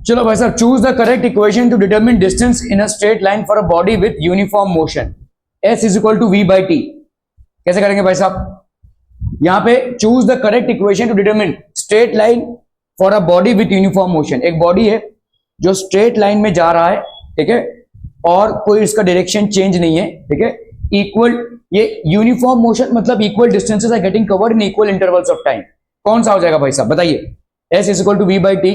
चलो भाई साहब, choose the correct equation to determine distance in a straight line for a body with uniform motion s is equal to v by t. कैसे करेंगे भाई साहब? यहां पे choose the correct equation to determine straight line for a body with uniform motion. एक बॉडी है जो स्ट्रेट लाइन में जा रहा है, ठीक है, और कोई इसका डायरेक्शन चेंज नहीं है, ठीक है, इक्वल, ये यूनिफॉर्म मोशन मतलब equal distances are getting covered in equal intervals of time. कौन सा हो जाएगा भाई साहब, बताइए? s is equal to v by t.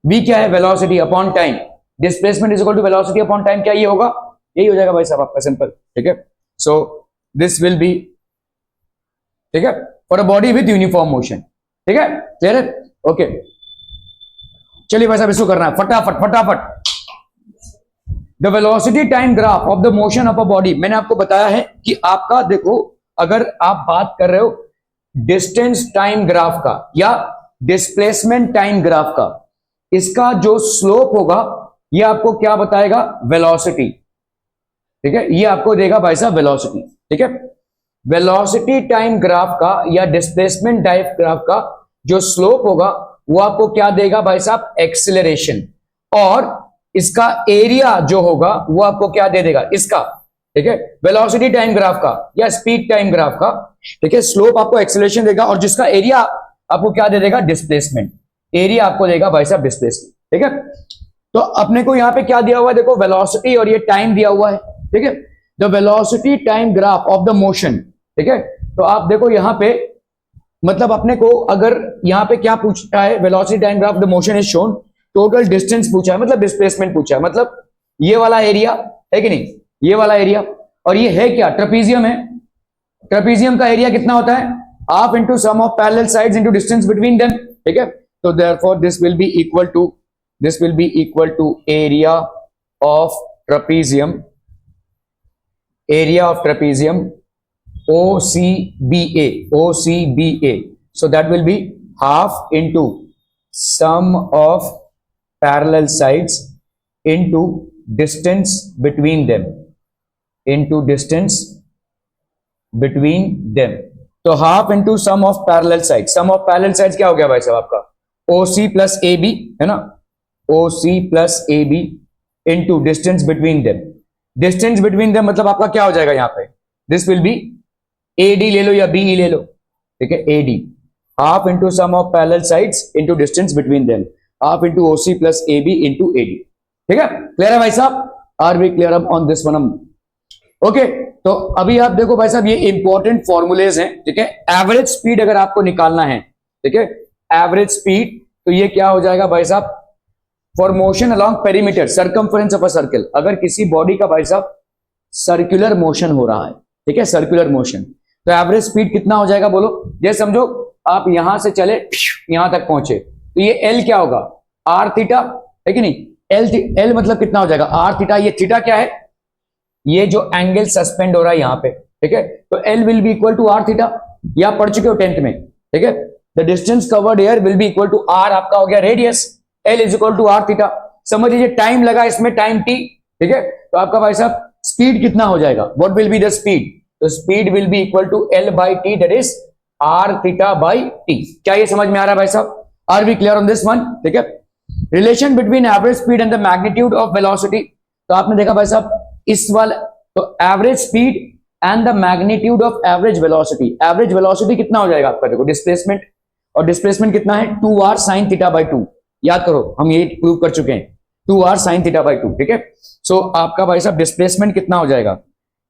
v क्या है? Velocity upon time. Displacement is equal to velocity upon time. क्या ये होगा? यही हो जाएगा भाई साहब आपका, सिंपल, ठीक है। सो दिस विल बी, ठीक है, for a body with uniform motion, ठीक है, क्लियर है? ओके, चलिए भाई साहब इसको करना है फटाफट फटाफट। The velocity time graph of the motion of a body. मैंने आपको बताया है कि आपका देखो, अगर आप बात कर रहे हो डिस्टेंस टाइम ग्राफ का या डिस्प्लेसमेंट टाइम ग्राफ का, इसका जो स्लोप होगा ये आपको क्या बताएगा? वेलोसिटी, ठीक है, ये आपको देगा भाई साहब वेलोसिटी, ठीक है। वेलोसिटी टाइम ग्राफ का या डिस्प्लेसमेंट टाइम ग्राफ का जो स्लोप होगा वो आपको क्या देगा भाई साहब? एक्सीलरेशन। और इसका एरिया जो होगा वो आपको क्या दे देगा? इसका, ठीक है, वेलोसिटी टाइम ग्राफ का या स्पीड टाइम ग्राफ का, ठीक है, स्लोप आपको एक्सीलरेशन देगा और जिसका एरिया आपको क्या दे देगा? डिस्प्लेसमेंट। एरिया आपको देगा भाई साहब डिस्प्लेसमेंट, ठीक है। तो अपने को यहां पे क्या दिया हुआ है? देखो, वेलोसिटी और ये टाइम दिया हुआ है, ठीक है। The velocity time graph of the motion, ठीक है। तो आप देखो यहां पे, मतलब अपने को अगर यहां पे क्या पूछता है? Velocity time graph the motion is shown, total distance पूछा है, मतलब डिस्प्लेसमेंट पूछा है, मतलब ये वाला एरिया है कि नहीं, ये वाला एरिया। और ये है क्या? ट्रेपीजियम है। ट्रेपीजियम का एरिया कितना होता है? Half into sum of parallel sides into distance between them, ठीक है। तो therefore this will be equal to area of trapezium, area of trapezium, OCBA. So that will be half into sum of parallel sides into distance between them, तो half into sum of parallel side. Sum of parallel sides क्या हो गया भाई साहब आपका? OC plus AB, है ना, OC plus AB into distance between them. Distance between them मतलब आपका क्या हो जाएगा यहां पे? दिस विल बी AD ले लो या BE ले लो, ठीक है, AD, half into sum of parallel sides into distance between them, half into OC plus AB into AD, ठीक है। क्लियर है भाई साहब? Are we clear on this one? Okay, तो अभी आप देखो भाई साहब, ये इंपॉर्टेंट फॉर्मूलेज हैं, ठीक है। एवरेज स्पीड अगर आपको निकालना है, ठीक है, एवरेज स्पीड, तो ये क्या हो जाएगा भाई साहब? For motion along perimeter circumference of a circle. अगर किसी बॉडी का भाई साहब सर्कुलर मोशन हो रहा है, ठीक है, सर्कुलर मोशन, तो एवरेज स्पीड कितना हो जाएगा बोलो? जैसे समझो आप यहां से चले यहां तक पहुंचे, तो ये एल क्या होगा? आर थीटा, है कि नहीं? एल मतलब कितना हो जाएगा? Are theta. ये थीटा क्या है? ये जो एंगल सस्पेंड हो रहा है यहां पे, ठीक है, तो l will be equal to r theta. या पढ़ चुके हो 10th में, ठीक है। The distance covered here will be equal to r, आपका हो गया radius, l is equal to r theta. समझ लीजिए टाइम लगा इसमें, टाइम टी, ठीक है, तो आपका भाई साहब स्पीड कितना हो जाएगा? What will be the speed? तो speed will be equal to L by T, that is R theta by T. क्या ये समझ में आ रहा है भाई साहब? Are we clear on this one? ठीक है। Relation between average speed and the magnitude of velocity. तो आपने देखा भाई साहब इस वाला, तो average speed and the magnitude of average velocity. Average velocity कितना हो जाएगा आपका? देखो डिस्प्लेसमेंट, और डिस्प्लेसमेंट कितना है? 2r sin theta by 2। याद करो, हम ये प्रूव कर चुके हैं, 2r sin थीटा बाई 2, ठीक है। सो आपका भाई साहब डिस्प्लेसमेंट कितना हो जाएगा?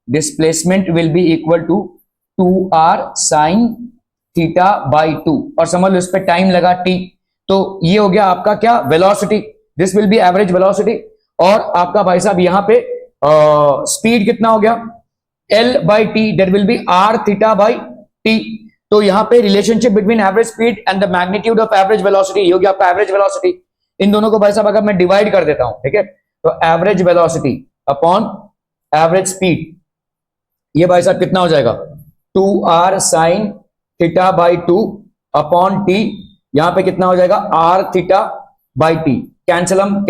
Displacement will be equal to 2r sin theta by 2, और समझ लो इस पे टाइम लगा t, तो ये हो गया आपका क्या? Velocity. This will B average velocity. और आपका भाई साहब यहां पे स्पीड कितना हो गया? L by T, that will B r theta by T. तो यहां पे relationship between average speed and the magnitude of average velocity, ये हो गया आपका एवरेज वेलोसिटी। इन दोनों को भाई साहब अगर मैं डिवाइड कर देता हूं, ठीक है, तो average velocity upon average speed, ये भाई साहब कितना हो जाएगा? 2r sin theta by 2 upon T, यहां पे कितना हो जाएगा? r theta by T. कैंसलम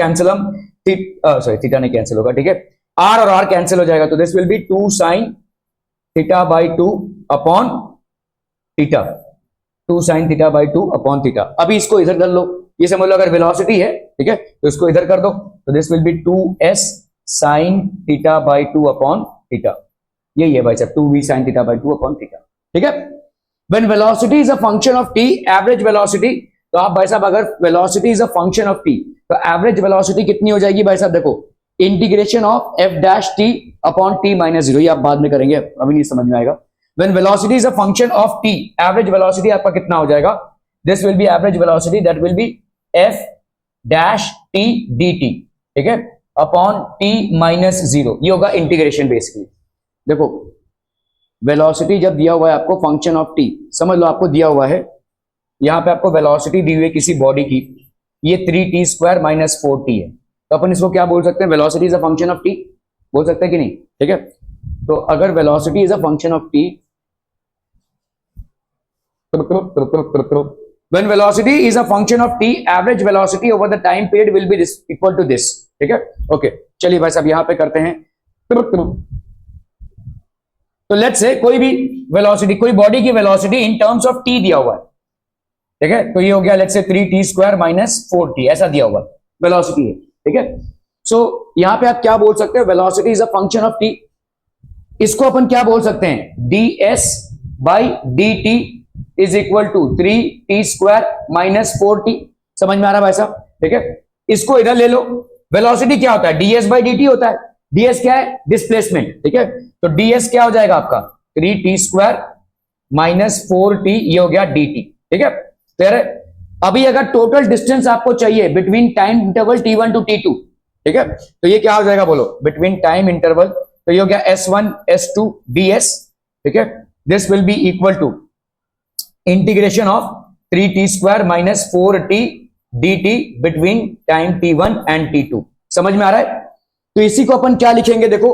सॉरी थीटा नहीं कैंसिल होगा, ठीक है, r और r कैंसिल हो जाएगा, तो this will B 2 sin theta by 2 upon theta, 2 sin theta by 2 upon theta. अभी इसको इधर कर लो, ये समझ लो अगर वेलोसिटी है, ठीक है, तो इसको इधर कर दो, तो this will B 2s sin theta by 2 upon theta, यही है भाई साहब 2v sin theta by 2 upon theta, ठीक है। When velocity is a function of t, average velocity, तो आप भाई साहब अगर velocity is a function of t, तो average velocity कितनी हो जाएगी भाई साहब, देखो integration of f dash t upon t minus 0, ये आप बाद में करेंगे, अभी नहीं समझ में आएगा। When velocity is a function of t, average velocity आपका कितना हो जाएगा, this will be average velocity, that will be f dash t dt, ठीक है, अपॉन t माइनस 0, ये होगा इंटीग्रेशन बेसिकली। देखो वेलोसिटी जब दिया हुआ है आपको फंक्शन ऑफ टी, समझ लो आपको दिया हुआ है, यहां पे आपको वेलोसिटी दी हुई है किसी बॉडी की, ये 3t स्क्वायर माइनस 4t है, तो अपन इसको क्या बोल सकते हैं, velocity is a function of T, बोल सकते हैं कि नहीं, ठीक है। तो अगर velocity is a function of T, when velocity is a function of t, average velocity over the time period will be equal to this, ठीक है। ओके चलिए भाई साहब यहां पे करते हैं, तो लेट्स से कोई भी वेलोसिटी, कोई बॉडी की velocity in terms of T दिया हुआ है, ठीक है, तो ये हो गया let's say 3t square minus 4t, ऐसा दिया हुआ वेलोसिटी है, ठीक है। सो यहां पे आप क्या बोल सकते हैं, velocity is a function of t, इसको अपन क्या बोल सकते हैं, ds by dt is equal to 3t square minus 4t, समझ में आ रहा है भाई साहब, ठीक है। इसको इधर ले लो, वेलोसिटी क्या होता है, ds बाई dt होता है, ds क्या है, डिस्प्लेसमेंट, ठीक है, तो ds क्या हो जाएगा आपका 3t स्क्वायर माइनस 4t, ये हो गया dt, ठीक है। क्लियर है। अभी अगर टोटल डिस्टेंस आपको चाहिए between time interval t1 to t2, ठीक है, तो ये क्या हो जाएगा बोलो, बिटवीन टाइम इंटरवल, तो ये हो गया s1 s2 ds, ठीक है, this will be equal to integration of 3t square minus 4t dt between time t1 and t2, समझ में आ रहा है। तो इसी को अपन क्या लिखेंगे, देखो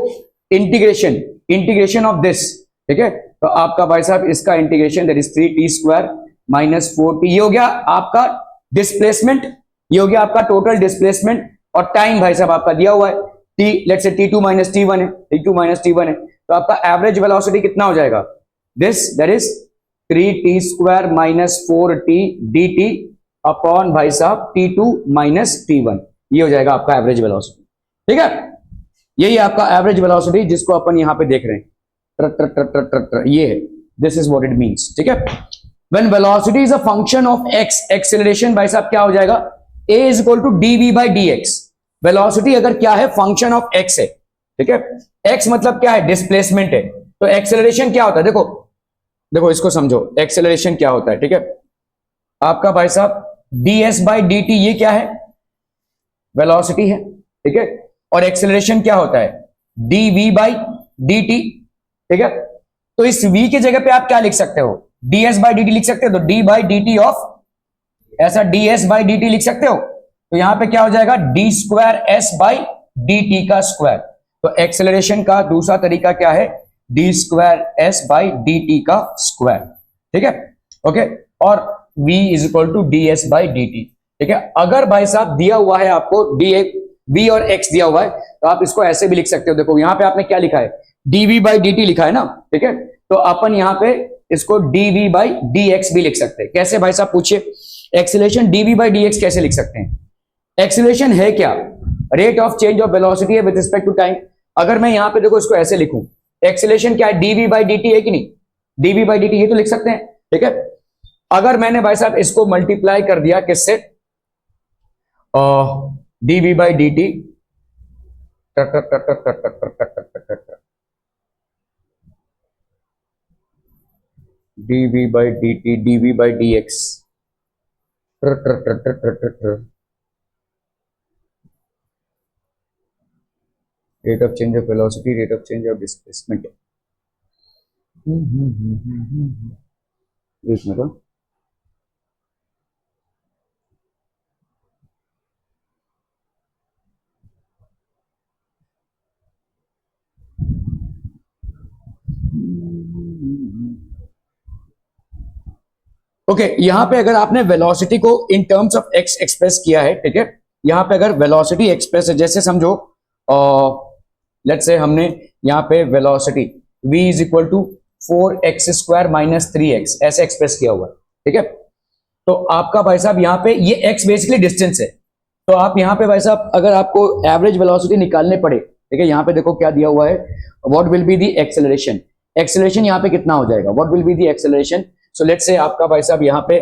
इंटीग्रेशन ऑफ दिस, ठीक है, तो आपका भाई साहब इसका integration that is 3t square minus 4t, ये हो गया आपका डिस्प्लेसमेंट, ये हो गया आपका टोटल डिस्प्लेसमेंट, और टाइम भाई साहब आपका दिया हुआ है t, let's say t2 minus t1 है, t2 माइनस t1 है, तो आपका एवरेज वेलोसिटी कितना हो जाएगा, this that is 3t square minus 4t dt upon भाई साहब t2 माइनस t1, ये हो जाएगा आपका एवरेज वेलोसिटी, ठीक है। यही आपका एवरेज वेलोसिटी जिसको अपन यहां पे देख रहे हैं, ये है, this is what it means, ठीक है। When velocity is a function of x, acceleration भाई साहब क्या हो जाएगा, a is equal to dv by dx, velocity अगर क्या है, फंक्शन ऑफ x है, ठीक है, x मतलब क्या है, डिस्प्लेसमेंट है, तो एक्सेलरेशन क्या होता है, देखो देखो इसको समझो, एक्सेलरेशन क्या होता है, ठीक है, आपका भाई साहब ds बाई dt, ये क्या है, वेलोसिटी है, ठीक है, और एक्सेलरेशन क्या होता है, dv बाई dt, ठीक है। तो इस v की जगह पे आप क्या लिख सकते हो, ds बाई dt लिख सकते हो, तो d बाई dt ऑफ, ऐसा ds बाई dt लिख सकते हो, तो यहां पे क्या हो जाएगा, d square s by dt का स्क्वायर, तो एक्सेलरेशन का दूसरा तरीका क्या है, d square s by dt का स्क्वायर, ठीक है, ओके, और v is equal to ds by dt, ठीक है। अगर भाई साहब दिया हुआ है आपको v और x दिया हुआ है, तो आप इसको ऐसे भी लिख सकते हो, देखो यहां पे आपने क्या लिखा है, dv बाई dt लिखा है ना, ठीक है, तो अपन यहां पे इसको dv बाई dx भी लिख सकते हैं, कैसे भाई साहब पूछिए, एक्सेलरेशन dv बाई dx कैसे लिख सकते हैं, एक्सेलरेशन है क्या, rate of change of velocity है विद रिस्पेक्ट टू टाइम। अगर मैं यहां पे देखो इसको ऐसे लिखूं, एक्सेलरेशन क्या है, dv बाई dt है कि नहीं, dv बाई dt ये तो लिख सकते हैं, ठीक है। अगर मैंने भाई साहब इसको मल्टीप्लाई कर दिया किससे, dv by dt, dv by dt, dv by dx, rate of change of velocity, rate of change of displacement, एक मिनट, ओके यहां पे अगर आपने वेलोसिटी को in terms of x express किया है, ठीक है, यहां पे अगर वेलोसिटी एक्सप्रेस है, जैसे समझो लेट्स से हमने यहां पे velocity v is equal to 4x square minus 3x ऐसे एक्सप्रेस किया हुआ है, ठीक है। तो आपका भाई साहब यहाँ पे ये x बेसिकली डिस्टेंस है। तो आप यहाँ पे भाई साहब अगर आपको एवरेज वेलोसिटी निकालने पड़े, ठीक है, यहाँ पे देखो क्या दिया हुआ है, what will be the acceleration. Acceleration यहाँ पे कितना हो जाएगा, what will be the acceleration. So let's say आपका भाई साहब यहाँ पे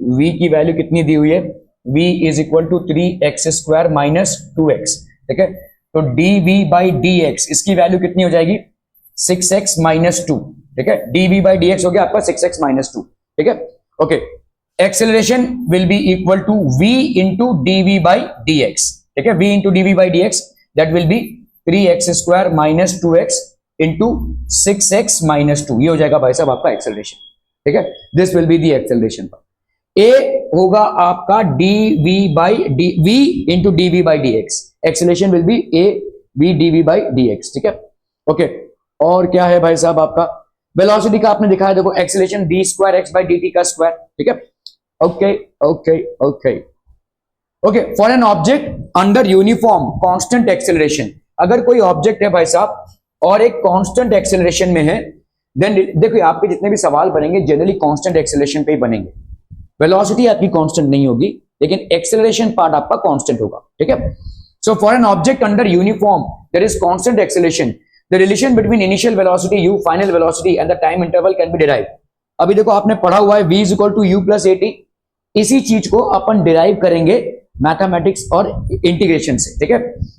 v की वैल्यू कितनी दी हुई है, v is equal to 3x square minus 2x, ठीक है। तो dv बाई dx इसकी वैल्यू कितनी हो जाएगी, 6x माइनस 2, ठीक है। dv बाई dx हो गया आपका 6x माइनस 2, ठीक है। Okay, acceleration will be equal to v into dv by dx, ठीक है। v into dv by dx that will be 3x square minus 2x into 6x minus 2, ये हो जाएगा भाई साहब आपका एक्सेलरेशन, ठीक है। This will be the acceleration. a होगा आपका dv by v into dv by dx, acceleration will B a v dv by dx, ठीक है। ओके, और क्या है भाई साहब आपका वेलोसिटी का आपने दिखाया, देखो acceleration d square x by dt का स्क्वायर, ठीक है। Okay okay okay okay, for an object under uniform constant acceleration, अगर कोई ऑब्जेक्ट है भाई साहब और एक कांस्टेंट एक्सेलरेशन में है, देन देखो आपके जितने भी सवाल बनेंगे जनरली कांस्टेंट एक्सेलरेशन पे ही बनेंगे। वेलोसिटी आपकी कांस्टेंट नहीं होगी, लेकिन एक्सेलरेशन पार्ट आपका कांस्टेंट होगा, ठीक है। So for an object under uniform there is constant acceleration, the relation between initial velocity u, final velocity and the time interval can be derive. अभी देखो आपने पढ़ा हुआ है v is equal to u plus at, इसी चीज को अपन डिराइव करेंगे मैथमेटिक्स और इंटीग्रेशन से, ठीक है।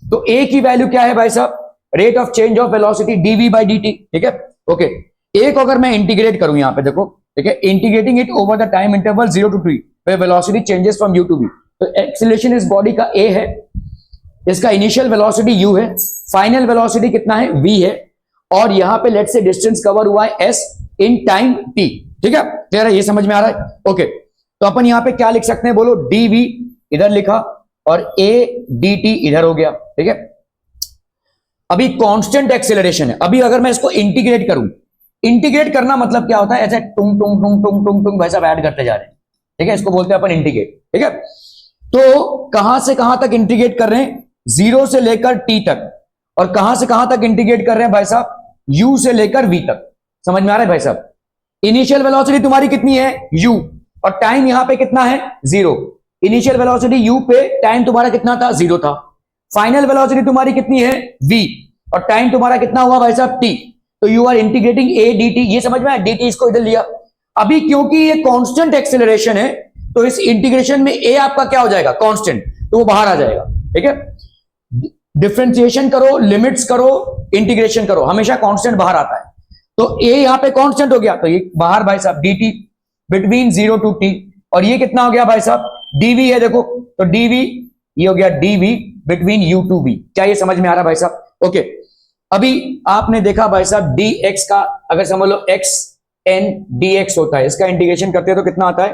तो a की वैल्यू क्या है भाई साहब, rate of change of velocity dv by dt, ठीक है। ओके, a को अगर मैं इंटीग्रेट करूं यहाँ पे देखो, ठीक है, integrating it over the time interval 0 to t where velocity changes from u to v, तो एक्सीलरेशन इस बॉडी का a है, इसका इनिशियल वेलोसिटी u है, फाइनल वेलोसिटी कितना है v है, और यहां पे लेट से डिस्टेंस कवर हुआ है s इन टाइम t, ठीक है। क्लियर है, ये समझ में आ रहा है। ओके, तो अपन यहां पे क्या लिख सकते हैं बोलो, dv इधर लिखा और a dt इधर हो गया, ठीक है। अभी कांस्टेंट एक्सेलरेशन है, अभी अगर मैं इसको इंटीग्रेट करूं, इंटीग्रेट करना मतलब क्या होता है, ऐसे टुंग टुंग टुंग टुंग टुंग टुंग वैसा ऐड करते जा रहे हैं, ठीक है, इसको बोलते हैं अपन इंटीग्रेट, ठीक है। तो कहां से कहां तक इंटीग्रेट कर रहे हैं, 0 से लेकर t तक, और कहां से कहां तक इंटीग्रेट कर रहे हैं भाई साहब, u से लेकर v तक। समझ में आ रहा है भाई साहब, इनिशियल वेलोसिटी तुम्हारी कितनी है u, और टाइम यहां पे कितना है 0। इनिशियल वेलोसिटी u पे टाइम तुम्हारा कितना था, 0 था। फाइनल वेलोसिटी तुम्हारी कितनी है v, और टाइम तुम्हारा कितना हुआ भाई साहब t। तो you are integrating a dt, ये समझ में आया, dt इसको इधर लिया। अभी क्योंकि ये कांस्टेंट एक्सेलरेशन है, तो इस इंटीग्रेशन में a आपका क्या हो जाएगा, कांस्टेंट, तो वो बाहर आ जाएगा, ठीक है। डिफरेंशिएशन करो, लिमिट्स करो, इंटीग्रेशन करो, हमेशा कांस्टेंट बाहर आता है। तो a यहां पे कांस्टेंट हो गया, तो ये बाहर भाई साहब dt बिटवीन 0 to t, और ये कितना हो गया भाई साहब, dv है देखो, तो dv ये हो गया dv between u to v। क्या ये समझ में आ रहा है भाई साहब। ओके, अभी आपने देखा भाई साहब dx का अगर समझ लो x n dx होता है, इसका इंटीग्रेशन करते हैं तो कितना आता है,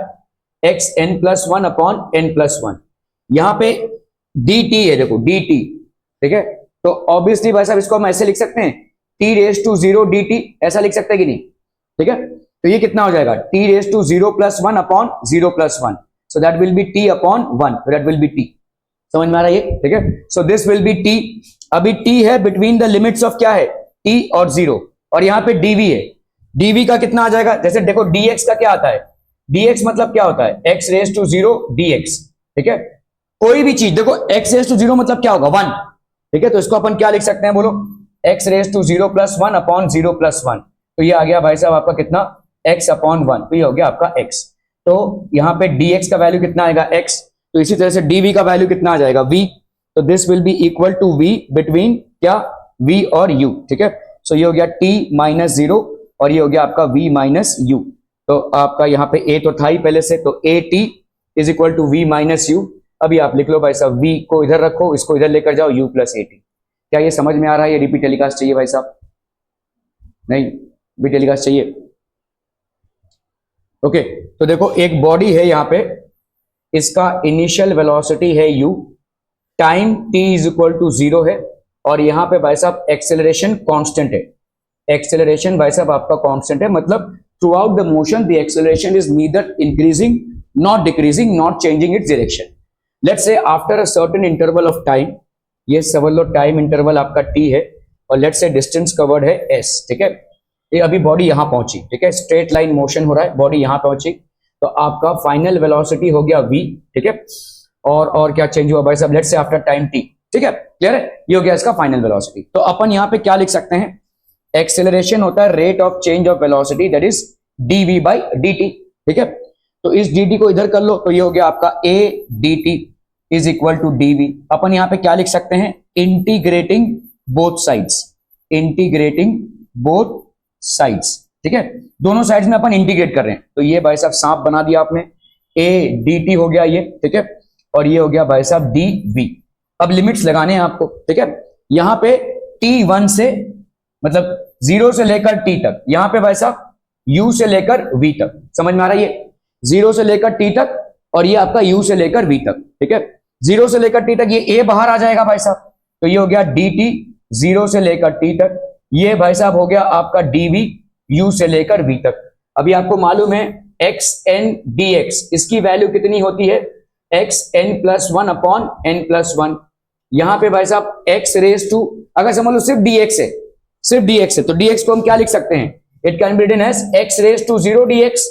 x n plus 1 upon n plus 1। यहां पे dt है देखो, dt, ठीक है। तो ऑब्वियसली भाई साहब इसको हम ऐसे लिख सकते हैं, t रेज टू 0 dt, ऐसा लिख सकते हैं कि नहीं, ठीक है। तो ये कितना हो जाएगा, t raise to 0 plus 1 upon 0 plus 1, so that will be t upon 1, that will be t। समझ में आ रहा है ये, ठीक है। So this will be t, अभी t है बिटवीन द लिमिट्स ऑफ क्या है, t और 0, और यहां पे dv है, dv का कितना आ जाएगा, जैसे देखो dx का क्या आता है, dx मतलब क्या होता है, x रेज टू 0 dx, ठीक है। कोई भी चीज देखो x रेज टू 0 मतलब क्या होगा, 1, ठीक है। तो इसको अपन क्या लिख सकते हैं बोलो, x raise to 0 plus 1 upon 0 plus 1, तो ये आ गया भाई साहब आपका कितना, x अपॉन 1, तो ये हो गया आपका x। तो यहाँ पे dx का वैल्यू कितना आएगा, x, तो इसी तरह से dv का वैल्यू कितना आ जाएगा, v, तो this will be equal to v between क्या, v और u, ठीक है। सो ये हो गया t माइनस 0, और ये हो गया आपका v माइनस u। तो आपका यहाँ पे a तो था ही पहले से, तो a t is equal to v minus u। अभी आप लिख लो भाई साहब, v को इधर रखो, इसको इधर लेकर जाओ, u प्लस a t। क्या ये समझ में आ रहा है, ये रिपीट टेलीकास्ट चाहिए भाई साहब, नहीं रिपीट टेलीकास्ट चाहिए। ओके, तो देखो एक बॉडी है यहाँ पे, इसका इनिशियल वेलोसिटी है u, time t is equal to 0 है, और यहाँ पे भाई साहब एक्सेलरेशन कांस्टेंट है। एक्सेलरेशन भाई साहब आपका कांस्टेंट है, मतलब through out the motion the acceleration is neither increasing not decreasing not changing its direction. Let's say after a certain interval of time, ये समझ लो टाइम इंटरवल आपका t है, और लेट्स से डिस्टेंस कवर्ड है s, ठीक है। ये अभी बॉडी यहां पहुंची, ठीक है, स्ट्रेट लाइन मोशन हो रहा है, बॉडी यहां पहुंची, तो आपका फाइनल वेलोसिटी हो गया v, ठीक है। और क्या चेंज हुआ भाई साहब, let's say after time t, ठीक है, क्लियर है, ये हो गया इसका फाइनल वेलोसिटी। तो अपन यहां पे क्या लिख सकते हैं, एक्सेलरेशन होता है rate of change of velocity, that is dv by dt, ठीक है। तो इस dt को इधर कर लो, तो ये हो गया आपका a dt is equal to dv। अपन यहां पे क्या लिख सकते हैं, integrating both sides, integrating both sides, ठीक है, दोनों साइड्स में अपन इंटीग्रेट कर रहे हैं। तो ये भाई साहब सांप बना दिया आपने, a dt हो गया ये, ठीक है, और ये हो गया भाई साहब dv। अब लिमिट्स लगाने हैं आपको, ठीक है। यहां पे t1 से मतलब 0 से लेकर t तक, यहां पे भाई साहब u से लेकर v तक, समझ में आ रहा है, ये 0 से लेकर t तक और ये आपका u से लेकर v तक, ठीक है। 0 से लेकर t तक ये a बाहर आ जाएगा भाई साहब, तो ये हो गया dt 0 से लेकर t तक, ये भाई साहब हो गया आपका dv u से लेकर v तक। अभी आपको मालूम है xn dx, इसकी वैल्यू कितनी होती है, xn+1 अपॉन n+1। यहां पे भाई साहब x रेज टू, अगर समझ लो सिर्फ dx है, सिर्फ dx है, तो dx को हम क्या लिख सकते हैं, it can be written as x raise to 0 dx,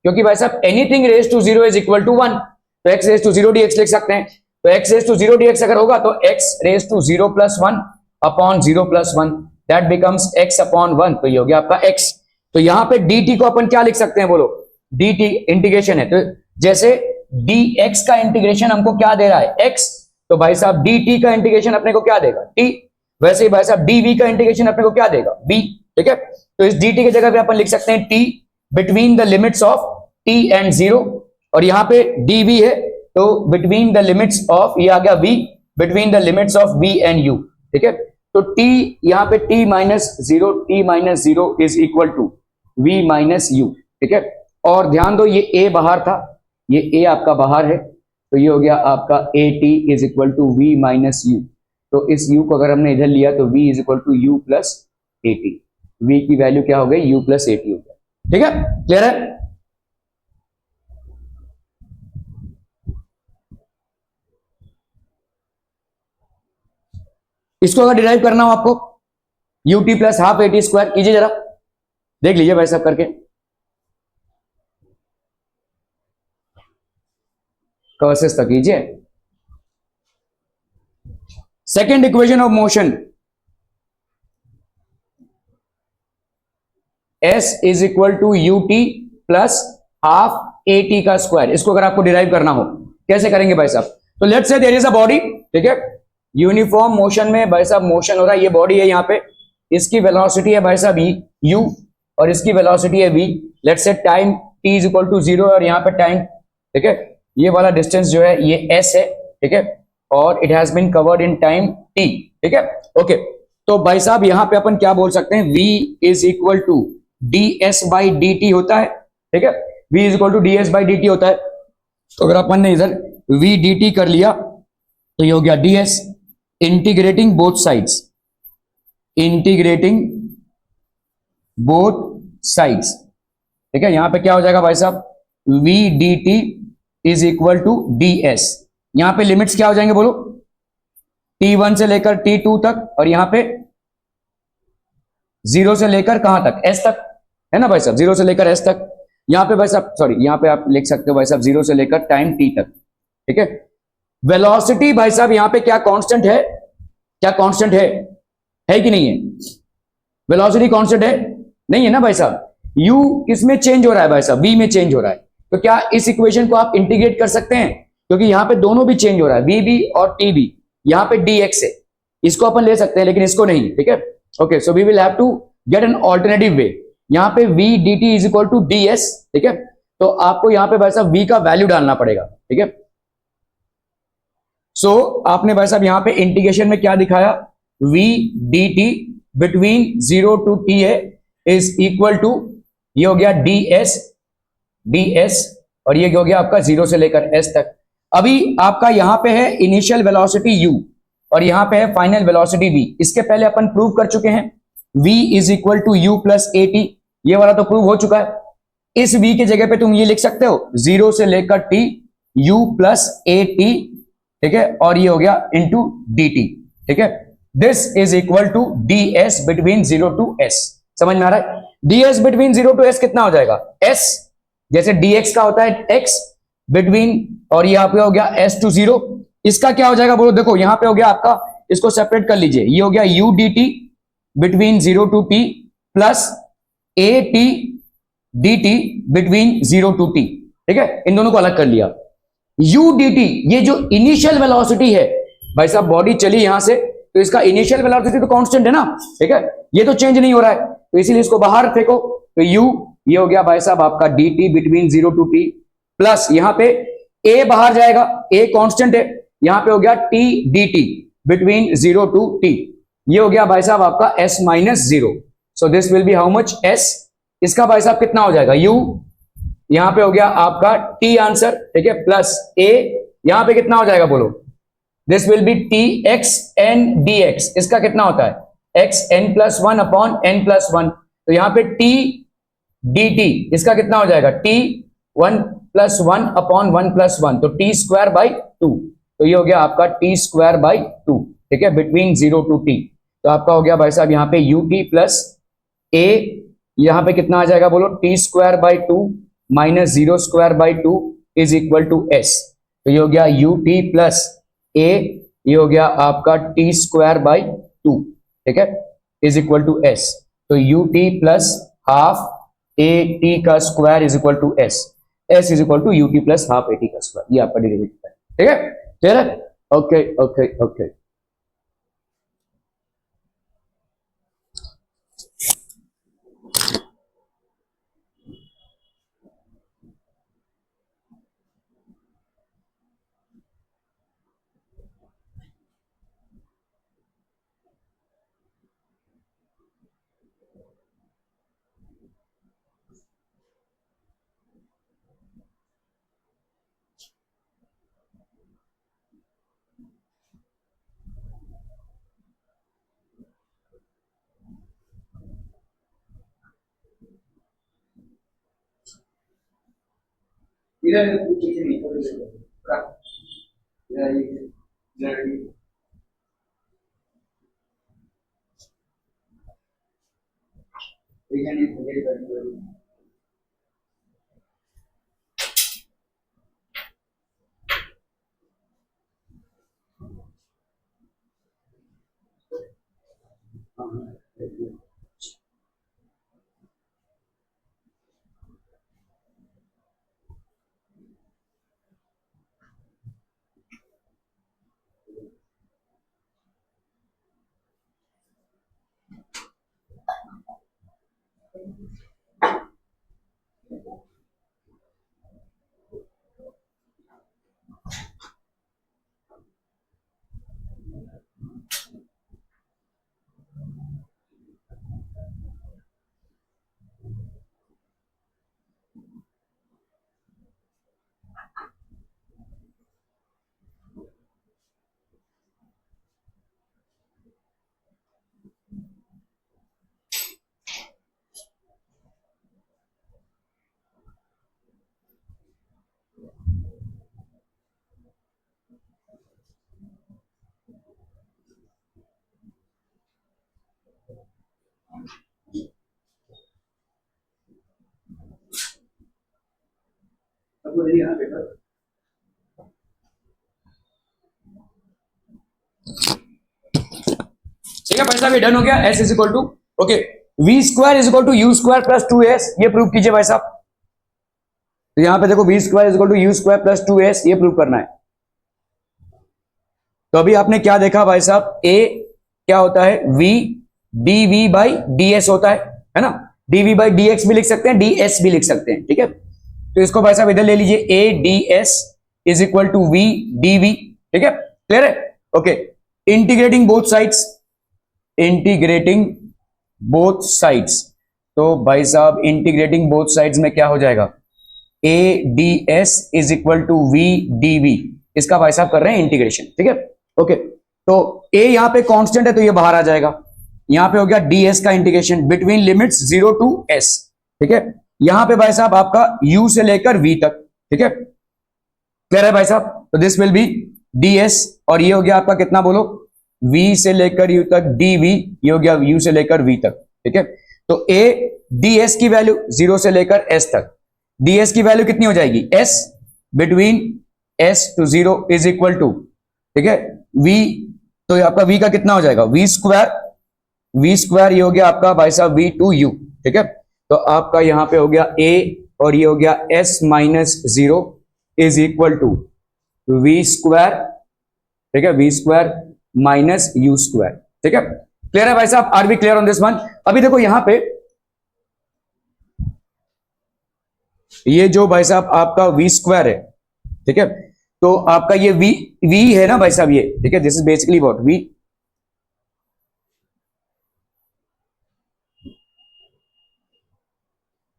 क्योंकि भाई साहब anything raise to 0 is equal to 1, तो x रेज टू 0 dx लिख सकते हैं। तो x रेज टू 0 dx अगर होगा तो x raise to 0+1 upon 0+1, that becomes x upon 1, तो ये हो गया आपका x। तो यहां पे dt को अपन क्या लिख सकते हैं, बोलो, dt इंटीग्रेशन है, तो जैसे dx का इंटीग्रेशन हमको क्या दे रहा है, x, तो भाई साहब dt का इंटीग्रेशन अपने को क्या देगा, t, वैसे ही भाई साहब dv का इंटीग्रेशन अपने को क्या देगा, b, ठीक है। तो इस dt की जगह पे अपन लिख सकते हैं t between the limits of t and 0, और यहां पे dv है तो बिटवीन द लिमिट्स ऑफ, ये आ गया v between the limits of v and u, ठीक है। तो t यहां पे t minus zero is equal to v minus u, ठीक है। और ध्यान दो ये a बाहर था, ये a आपका बाहर है, तो ये हो गया आपका at is equal to v minus u। तो इस u को अगर हमने इधर लिया तो v is equal to u plus at, v की वैल्यू क्या हो गई, u प्लस at हो गया, ठीक है, क्लियर है। इसको अगर डिराइव करना हो आपको, ut plus half at square कीजिए, जरा देख लीजिए भाई साहब करके, कर्सेस तक कीजिए। Second equation of motion, s is equal to ut plus half at का स्क्वायर, इसको अगर आपको डिराइव करना हो कैसे करेंगे भाई साहब, तो let's say there is a body, ठीक है, यूनिफॉर्म मोशन में भाई साहब मोशन हो रहा है, ये बॉडी है, यहां पे इसकी वेलोसिटी है भाई साहब u और इसकी वेलोसिटी है v। Let's say time t is equal to 0 और यहां पे टाइम, ठीक है, ये वाला डिस्टेंस जो है ये s है, ठीक है, और it has been covered in time t, ठीक है, ओके। तो भाई साहब यहां पे अपन क्या बोल सकते हैं, v is equal to ds by dt होता है, ठीक है, v is equal to ds by dt होता है। तो अगर अपन ने इधर v dt कर लिया तो ये हो गया ds, integrating both sides, integrating both sides, ठीक है। यहां पे क्या हो जाएगा भाई साहब, v dt is equal to ds, यहां पे लिमिट्स क्या हो जाएंगे बोलो, t1 से लेकर t2 तक, और यहां पे 0 से लेकर कहां तक, s तक, है ना भाई साहब, 0 से लेकर s तक। यहां पे भाई साहब सॉरी, यहां पे आप लिख सकते हो भाई साहब 0 से लेकर टाइम t तक, ठीक है। वेलोसिटी भाई साहब यहां पे क्या कांस्टेंट है, क्या कांस्टेंट है कि नहीं है, वेलोसिटी कांस्टेंट है, नहीं है ना भाई साहब, u किसमें चेंज हो रहा है भाई साहब, v में चेंज हो रहा है। तो क्या इस इक्वेशन को आप इंटीग्रेट कर सकते हैं, क्योंकि यहां पे दोनों भी चेंज हो रहा है, v भी और t भी, यहां पे dx है, इसको अपन ले सकते हैं लेकिन इसको नहीं, ठीक है, okay. So we will have to get an alternative way, यहां पे v dt is equal to ds, ठीक है। तो आपको यहां पे भाई साहब v का वैल्यू डालना पड़ेगा, ठीक है। सो आपने भाई साहब यहां पे इंटीग्रेशन में क्या दिखाया, v dt between 0 to t है इज इक्वल टू, ये हो गया ds और ये हो गया आपका 0 से लेकर s तक। अभी आपका यहां पे है इनिशियल वेलोसिटी u और यहां पे है फाइनल वेलोसिटी v, इसके पहले अपन प्रूव कर चुके हैं, v is equal to u plus at, ये वाला तो प्रूव हो चुका है। इस v की जगह पे तुम ये लिख सकते हो 0 से लेकर t u प्लस at, ठीक है, और ये हो गया इंटू dt, ठीक है। This is equal to ds between 0 to s, समझ में आ रहा है, ds बिटवीन 0 टू s कितना हो जाएगा, s जैसे dx का होता है x बिटवीन, और यहाँ पे हो गया s टू 0, इसका क्या हो जाएगा बोलो, देखो यहाँ पे हो गया आपका, इसको सेपरेट कर लीजिए, ये हो गया u dt between 0 to t plus a t dt between 0 to t, ठीक है, इन दोनों को अलग कर लिया। u dt ये जो इनिशियल वेलोसिटी है भाई साहब, बॉडी चली यहां से, तो इसका इनिशियल वेलोसिटी तो कांस्टेंट है ना, ठीक है, ये तो चेंज नहीं हो रहा है, तो इसीलिए इसको बाहर फेंको, तो u ये हो गया भाई साहब आपका dt between 0 to t plus यहाँ पे a बाहर जाएगा, a कांस्टेंट है, यहाँ पे हो गया t dt between 0 to t, ये हो गया भाई साहब आपका s minus 0, so this will be how much s, इसका भाई साहब कितना हो जाएगा u, यहां पे हो गया आपका t आंसर, ठीक है, प्लस a, यहां पे कितना हो जाएगा बोलो, this will be T X N D X, इसका कितना होता है x n plus 1 upon n plus 1, तो यहां पे t dt इसका कितना हो जाएगा t 1 प्लस 1 अपॉन 1 प्लस 1, तो t स्क्वायर बाई 2, तो ये हो गया आपका t स्क्वायर बाई 2, ठीक है, बिटवीन 0 टू t, तो आपका हो गया भाई साहब यहाँ पे ut प्लस a, यहां पे कितना आ जाएगा बोलो, t square by 2 minus 0 square by 2 is equal to s, तो ये हो गया ut प्लस a, ये हो गया आपका t स्क्वायर बाई 2, ठीक है, इज इक्वल टू s, तो ut plus half a t का square is equal to s, s is equal to ut plus half a t का स्क्वायर, ये आपका डेरिवेटिव है, ठीक है, चलिए, ओके ओके ओके। इधर कुछ नहीं ठीक है भाई साहब, ये डन हो गया, s is equal to, okay, v square is equal to U square plus 2s, ये प्रूव कीजिए भाई साहब, तो यहां पे देखो v square is equal to U square plus 2s, ये प्रूव करना है। तो अभी आपने क्या देखा भाई साहब, a क्या होता है, v dv बाई ds होता है ना, dv बाई dx भी लिख सकते हैं, ds भी लिख सकते हैं, ठीक है, तो इसको भाई साहब इधर ले लीजिए, a ds is equal to v dv, ठीक है, क्लियर है, okay, integrating both sides, integrating both sides, तो भाई साहब इंटीग्रेटिंग बोथ साइड्स में क्या हो जाएगा, a ds is equal to v dv, इसका भाई साहब कर रहे हैं इंटीग्रेशन, ठीक है, ओके, तो a यहां पे कांस्टेंट है तो ये बाहर आ जाएगा, यहां पे हो गया ds का integration between limits 0 to s, ठीक है, यहां पे भाई साहब आपका u से लेकर v तक, ठीक है, क्लियर है भाई साहब, तो दिस विल बी ds, और ये हो गया आपका कितना बोलो, v से लेकर u तक dv, ये हो गया u से लेकर v तक, ठीक है, तो a ds की वैल्यू 0 से लेकर s तक, ds की वैल्यू कितनी हो जाएगी, s between s to 0 is equal to, ठीक है, v, तो आपका v का कितना हो जाएगा, v स्क्वायर, ये हो गया आपका भाई साहब v टू u, ठीक है। तो आपका यहां पे हो गया a और ये हो गया s minus 0 is equal to v square, ठीक है, v square minus u square, ठीक है। क्लियर है भाई साहब, are we clear on this one. अभी देखो यहां पे ये जो भाई साहब आपका v स्क्वायर है, ठीक है, तो आपका ये v है ना भाई साहब ये, ठीक है, this is basically what v,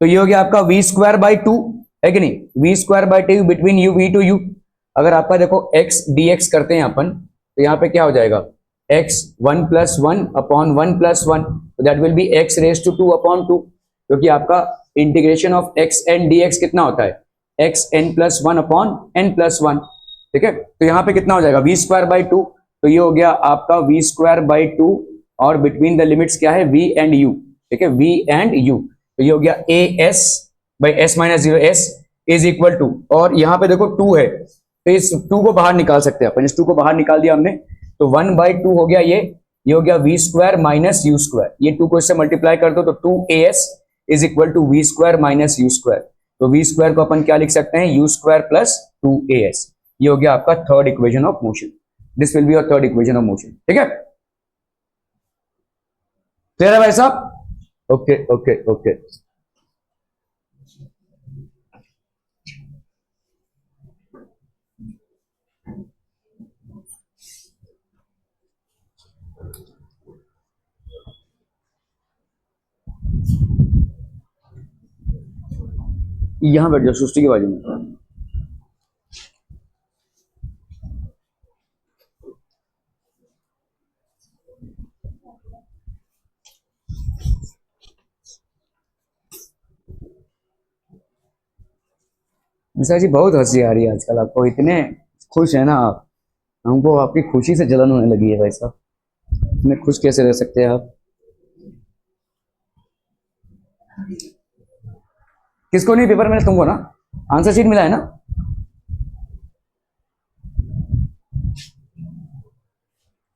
तो ये हो गया आपका v स्क्वायर बाई 2, है कि नहीं, v square by 2 between u v to u। अगर आपका देखो x dx करते हैं अपन, तो यहां पे क्या हो जाएगा, x 1 plus 1 upon 1 plus 1, that will be x raise to 2 upon 2, क्योंकि आपका integration of x n dx कितना होता है, x n plus 1 upon n plus 1, ठीक है। तो यहां पे कितना हो जाएगा, v स्क्वायर बाई 2, तो ये हो गया आपका v स्क्वायर बाई 2 और बिटवीन द लिमिट्स क्या है, v एंड u, ठीक है, v एंड u, तो ये हो गया a s by s minus 0 s is equal to, और यहां पे देखो 2 है, तो इस 2 को बाहर निकाल सकते हैं अपन, इस 2 को बाहर निकाल दिया हमने, तो 1 बाई 2 हो गया ये हो गया v square minus u square, ये 2 को इससे मल्टीप्लाई कर दो तो 2as is equal to v square minus u square, तो v स्क्वायर को अपन क्या लिख सकते हैं, u स्क्वायर प्लस 2as, ये हो गया आपका third equation of motion, this will be your third equation of motion, ठीक है। क्लियर है भाई साहब, ओके ओके ओके। यहां बैठ जाओ सृष्टि के बाजू में। निशा जी बहुत हंसी आ रही है आजकल, आपको इतने खुश है ना आप, हमको आपकी खुशी से जलन होने लगी है भाई साहब, इतने खुश कैसे रह सकते हैं आप। किसको नहीं पेपर में, तुमको ना आंसर शीट मिला है ना,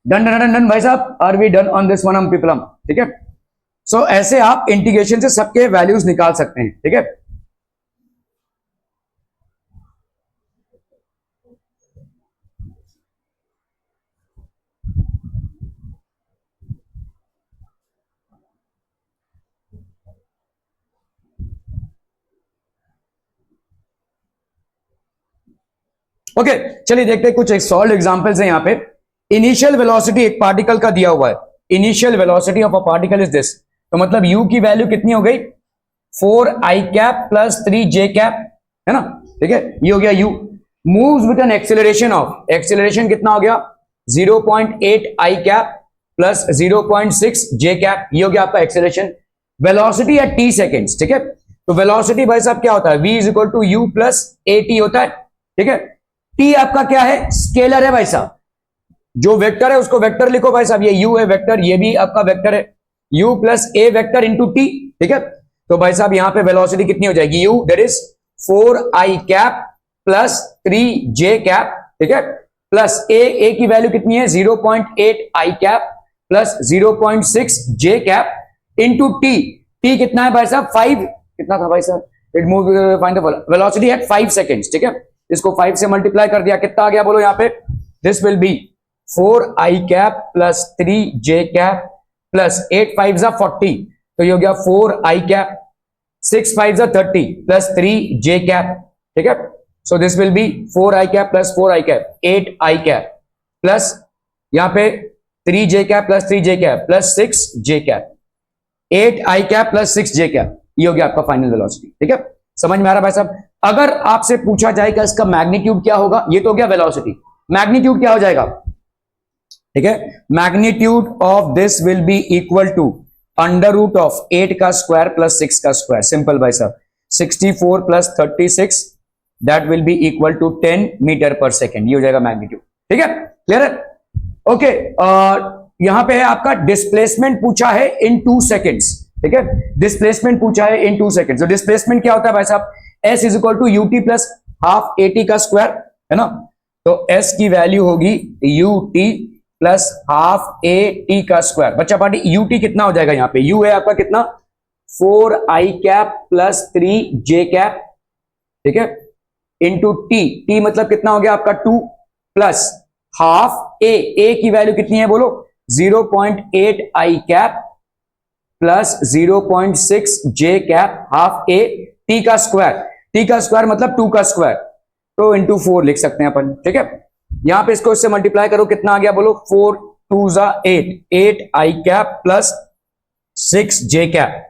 डन डन डन डन भाई साहब, are we done on this one हम पीपलम, ठीक है। सो ऐसे आप इंटीग्रेशन से सबके वैल्यूज निकाल सकते हैं, ठीक है। ओके चलिए देखते हैं, कुछ सॉल्व एग्जांपल्स हैं यहां पे। इनिशियल वेलोसिटी एक पार्टिकल का दिया हुआ है, initial velocity of a particle is this, तो मतलब u की वैल्यू कितनी हो गई, 4i cap plus 3j cap, है ना, ठीक है, ये हो गया u, moves with an acceleration of, acceleration कितना हो गया 0.8i cap plus 0.6j cap, ये हो गया आपका acceleration, velocity at t seconds, ठीक है। तो वेलोसिटी भाई साहब क्या होता है, v is equal to u plus at होता है, ठीक है। t आपका क्या है, स्केलर है भाई साहब, जो वेक्टर है उसको वेक्टर लिखो भाई साहब, ये u है वेक्टर, ये भी आपका वेक्टर है, u plus a vector into t, ठीक है। तो भाई साहब यहां पे वेलोसिटी कितनी हो जाएगी, u that is 4i cap plus 3j cap, ठीक है, प्लस a की वैल्यू कितनी है 0.8i cap plus 0.6j cap into t, t कितना है भाई साहब 5, कितना था भाई साहब, it move find the velocity at 5 seconds, ठीक है। इसको 5 से मल्टीप्लाई कर दिया, कितना आ गया बोलो यहाँ पे, this will B 4i cap plus 3j cap plus 8 5 जा 40, तो ये हो गया 4i कैप, 6 5 जा 30 प्लस 3j कैप, ठीक है। So this will B 4i cap plus 4i cap 8i cap plus यहां पे 3j cap plus 3j cap plus 6j cap, 8i cap plus 6j cap, ये हो गया आपका फाइनल वेलोसिटी, ठीक है। समझ में आ रहा भाई साहब। अगर आपसे पूछा जाएगा इसका मैग्नीट्यूड क्या होगा, ये तो हो गया वेलोसिटी, मैग्नीट्यूड क्या हो जाएगा, ठीक है, magnitude of this will be equal to under root of 8 का स्क्वायर प्लस 6 का स्क्वायर, सिंपल भाई साहब, 64 plus 36 that will be equal to 10 metre per second, ये हो जाएगा मैग्नीट्यूड, ठीक है, क्लियर है, ओके। यहां पे है आपका डिस्प्लेसमेंट पूछा है इन 2 सेकेंड्स, ठीक है, डिस्प्लेसमेंट पूछा है इन 2 सेकेंड्स, तो डिस्प्लेसमेंट क्या होता है भाई साहब, S is equal to U T plus half A T का स्क्वायर, है ना। तो S की वैल्यू होगी U T plus half A T का स्क्वायर। बच्चा पार्टी यूटी कितना हो जाएगा, यहाँ पे U है आपका कितना 4i cap plus 3j cap, ठीक है, इंटू टी मतलब कितना हो गया आपका 2 प्लस हाफ ए की वैल्यू कितनी है बोलो 0.8 I cap plus 0.6 J cap half A T का स्क्वायर मतलब 2 का स्क्वायर, तो इंटू 4 लिख सकते हैं अपन, ठीक है। यहां पे इसको इससे मल्टीप्लाई करो, कितना आ गया बोलो 4 2 जा 8 आई कैप प्लस 6 जे कैप,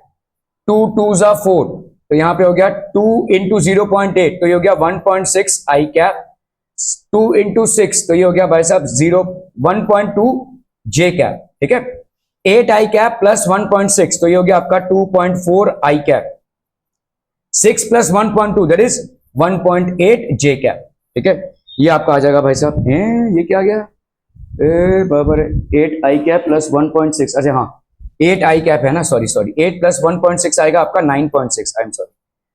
2 2 जा 4, तो यहां पे हो गया 2 इंटू 0.8, तो ये हो गया 1.6 आई कैप, 2 इंटू 6, तो ये हो गया भाई साहब 1.2 जे कैप, ठीक है। 8 आई कैप प्लस 1.6, तो ये हो गया आपका 2.4 आई कैप, 6 प्लस 1.2 दैट इज 1.8 जे कैप, ठीक है। ये आपका आ जाएगा भाई साहब, ये क्या आ गया बराबर 8 आई कैप प्लस 1.6, अच्छा हाँ 8 आई कैप है ना, सॉरी 8 प्लस 1.6 आएगा आपका 9.6, I am sorry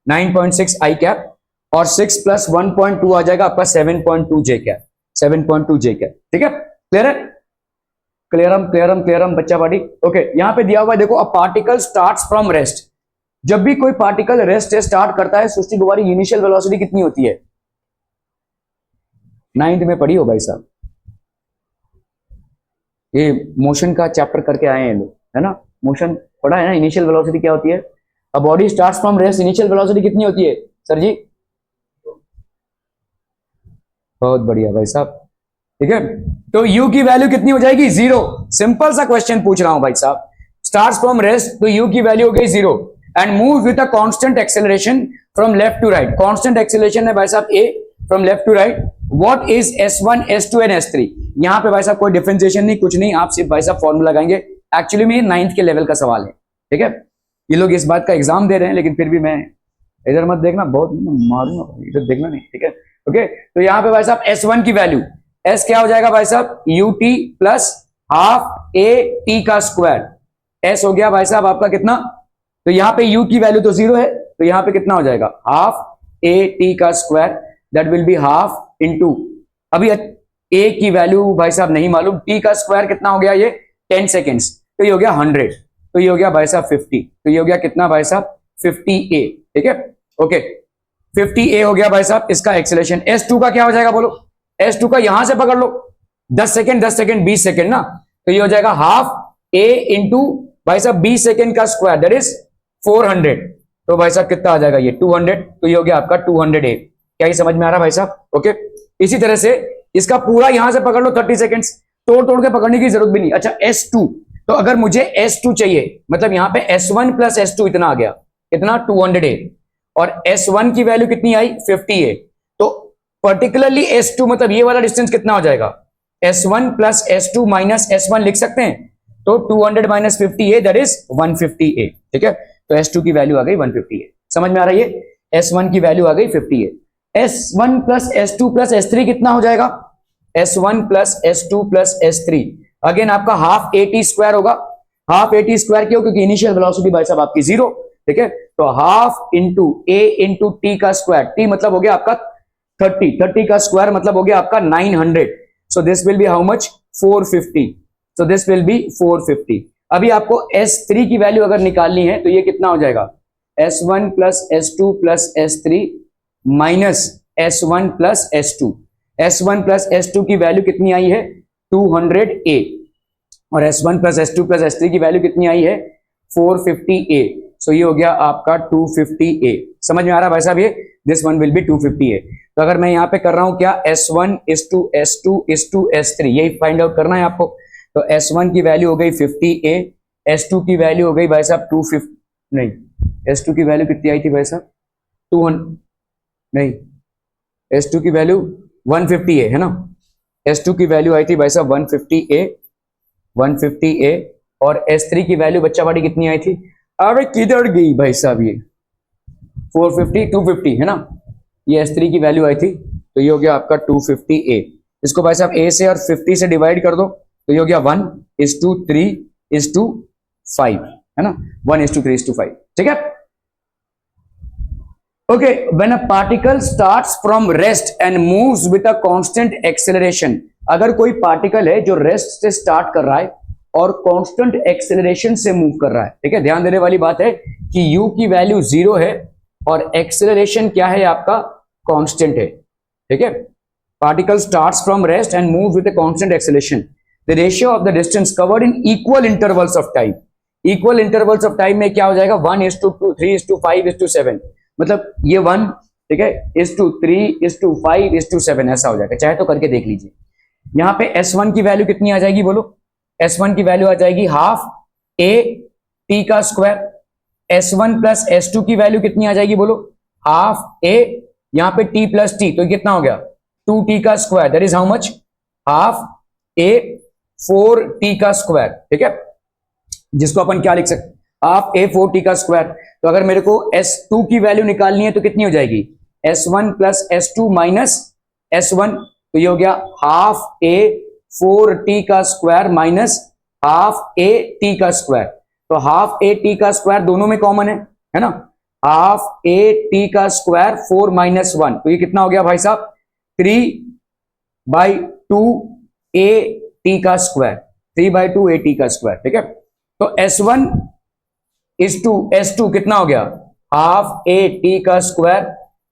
9.6 I cap, और 6 प्लस 1.2 आ जाएगा आपका 7.2 जे कैप, 7.2 जे कैप, ठीक है। क्लियर है, क्लियरम बच्चा पार्टी, ओके। यहां पे दिया हुआ है देखो, a particle starts from rest, जब भी कोई पार्टिकल रेस्ट से स्टार्ट करता है सृष्टि गुबारी, इनिशियल वेलोसिटी कितनी होती है, 9th में पढ़ी हो भाई साहब, ये मोशन का चैप्टर करके आए हैं लोग, है ना, मोशन पढ़ा है ना, इनिशियल वेलोसिटी क्या होती है। A body starts from rest, initial velocity कितनी होती है सर जी, बहुत बढ़िया भाई साहब, ठीक है। तो u की वैल्यू कितनी हो जाएगी 0, सिंपल सा क्वेश्चन पूछ रहा हूं भाई साहब, स्टार्ट्स फ्रॉम रेस्ट, तो u की वैल्यू हो गई 0 and move with a constant acceleration from left to right, constant acceleration है भाई साहब a from left to right, what is s1 s2 and s3। यहां पे भाई साहब कोई डिफरेंशिएशन नहीं, कुछ नहीं, आप सिर्फ भाई साहब फॉर्मूला लगाएंगे, एक्चुअली में 9th के लेवल का सवाल है, ठीक है। ये लोग इस बात का एग्जाम दे रहे हैं, लेकिन फिर भी मैं इधर मत देखना, बहुत मारूंगा, इधर देखना नहीं, ठीक है, ओके। तो यहां पे भाई साहब s1 की वैल्यू, s क्या हो जाएगा भाई साहब ut plus half A T का स्क्वायर, s हो गया भाई साहब आपका कितना, तो यहां पे u की वैल्यू तो 0 है, तो यहां पे कितना हो जाएगा हाफ ए टी का square, that will be half into, अभी a की वैल्यू भाई साहब नहीं मालूम, t का स्क्वायर कितना हो गया ये 10 सेकेंड्स, तो ये हो गया 100, तो ये हो गया भाई साहब 50, तो ये हो गया कितना भाई साहब 50a, ठीक है, ओके 50a हो गया भाई साहब इसका एक्सेलरेशन। s2 का क्या हो जाएगा बोलो, s2 का यहां से पकड़ लो 10 सेकेंड 20 सेकेंड ना, तो ये हो जाएगा हाफ a इंटू भाई साहब 20 सेकेंड का स्क्वायर, दैट इज 400, तो भाई साहब कितना आ जाएगा ये 200, तो ये हो गया आपका 200a, क्या ये समझ में आ रहा है भाई साहब, ओके। इसी तरह से इसका पूरा यहां से पकड़ लो 30 सेकेंड्स, तोड़ के पकड़ने की जरूरत भी नहीं। अच्छा s2, तो अगर मुझे s2 चाहिए, मतलब यहां पे s1 प्लस s2 इतना आ गया, कितना 200a, और s1 की वैल्यू कितनी आई 50a, तो पर्टिकुलरली s2 मतलब ये वाला डिस्टेंस कितना हो जाएगा s1 plus s2 minus s1 लिख सकते हैं, तो 200 minus 50a that is 150a, ठीक है। तो s2 की वैल्यू आ गई 150a, समझ में आ रही है, s1 की वैल्यू आ गई 50a, s1 plus s2 plus s3 कितना हो जाएगा, s1 plus s2 plus s3 again आपका हाफ ए टी स्क्वायर होगा, हाफ ए टी स्क्वायर क्यों, क्योंकि इनिशियल वेलोसिटी भाई साहब आपकी 0, ठीक है। तो हाफ इंटू ए इंटू टी का स्क्वायर, टी मतलब हो गया आपका 30 का स्क्वायर मतलब हो गया आपका 900, सो this will be how much 450, so this will B 450। अभी आपको s3 की वैल्यू अगर निकालनी है तो ये कितना हो जाएगा s1 plus s2 plus s3 minus s1 plus s2, s1 plus s2 की वैल्यू कितनी आई है 200a, और s1 plus s2 plus s3 की वैल्यू कितनी आई है 450a, सो ये हो गया आपका 250a, समझ में आ रहा है भाई साहब, ये this one will be 250a। तो अगर मैं यहां पे कर रहा हूं क्या s1 s2 s2 s2 s3, यही फाइंड आउट करना है आपको, तो s1 की वैल्यू हो गई 50a, s2 की वैल्यू हो गई भाई साहब 250, नहीं s2 की वैल्यू कितनी आई थी भाई साहब 200, नहीं s2 की वैल्यू 150a है ना, s2 की वैल्यू आई थी भाई साहब 150a, और s3 की वैल्यू बच्चा बाड़ी कितनी आई थी, अरे किधर गई भाई साहब, ये 450 250 है ना, ये s3 की वैल्यू आई थी, तो ये हो गया आपका 250a, इसको भाई साहब a से और 50 से डिवाइड कर दो, तो ये हो गया 1:3:5 है ना, 1:3:5, ठीक है। 1:3:5 okay, when a particle starts from rest and moves with a constant acceleration, अगर कोई पार्टिकल है जो रेस्ट से स्टार्ट कर रहा है और कांस्टेंट एक्सेलरेशन से मूव कर रहा है, ठीक है, ध्यान देने वाली बात है कि u की वैल्यू 0 है और एक्सेलरेशन क्या है आपका, कांस्टेंट है, ठीक है। Particle starts from rest and moves with a constant acceleration, the ratio of the distance covered in equal intervals of time, equal intervals of time में क्या हो जाएगा, 1:2, 3:5, 7, मतलब ये 1, ठीक है, 3:3, 5:7 ऐसा हो जाएगा, चाहे तो करके देख लीजिए। यहां पे S1 की वैल्यू कितनी आ जाएगी बोलो, S1 की वैल्यू आ जाएगी हाफ a t का स्क्वायर, S1 प्लस S2 की वैल्यू कितनी आ जाएगी बोलो, हाफ a, यहां पे t प्लस t, तो कितना हो गया 2t का square, that is how much, half a 4t का स्क्वायर, ठीक है, जिसको अपन क्या लिख सकते, हाफ a 4t का स्क्वायर। तो अगर मेरे को S2 की वैल्यू निकालनी है तो कितनी हो जाएगी, S1 plus S2 minus S1, तो ये हो गया हाफ a 4t का square minus half a t का स्क्वायर, तो हाफ a t का स्क्वायर दोनों में कॉमन है ना, हाफ a t का स्क्वायर 4 माइनस 1, तो ये कितना हो गया भाई साहब, 3/2 a t का स्क्वायर, 3/2 a t का स्क्वायर, ठीक है। तो S1 इज टू S2 कितना हो गया, हाफ a t का स्क्वायर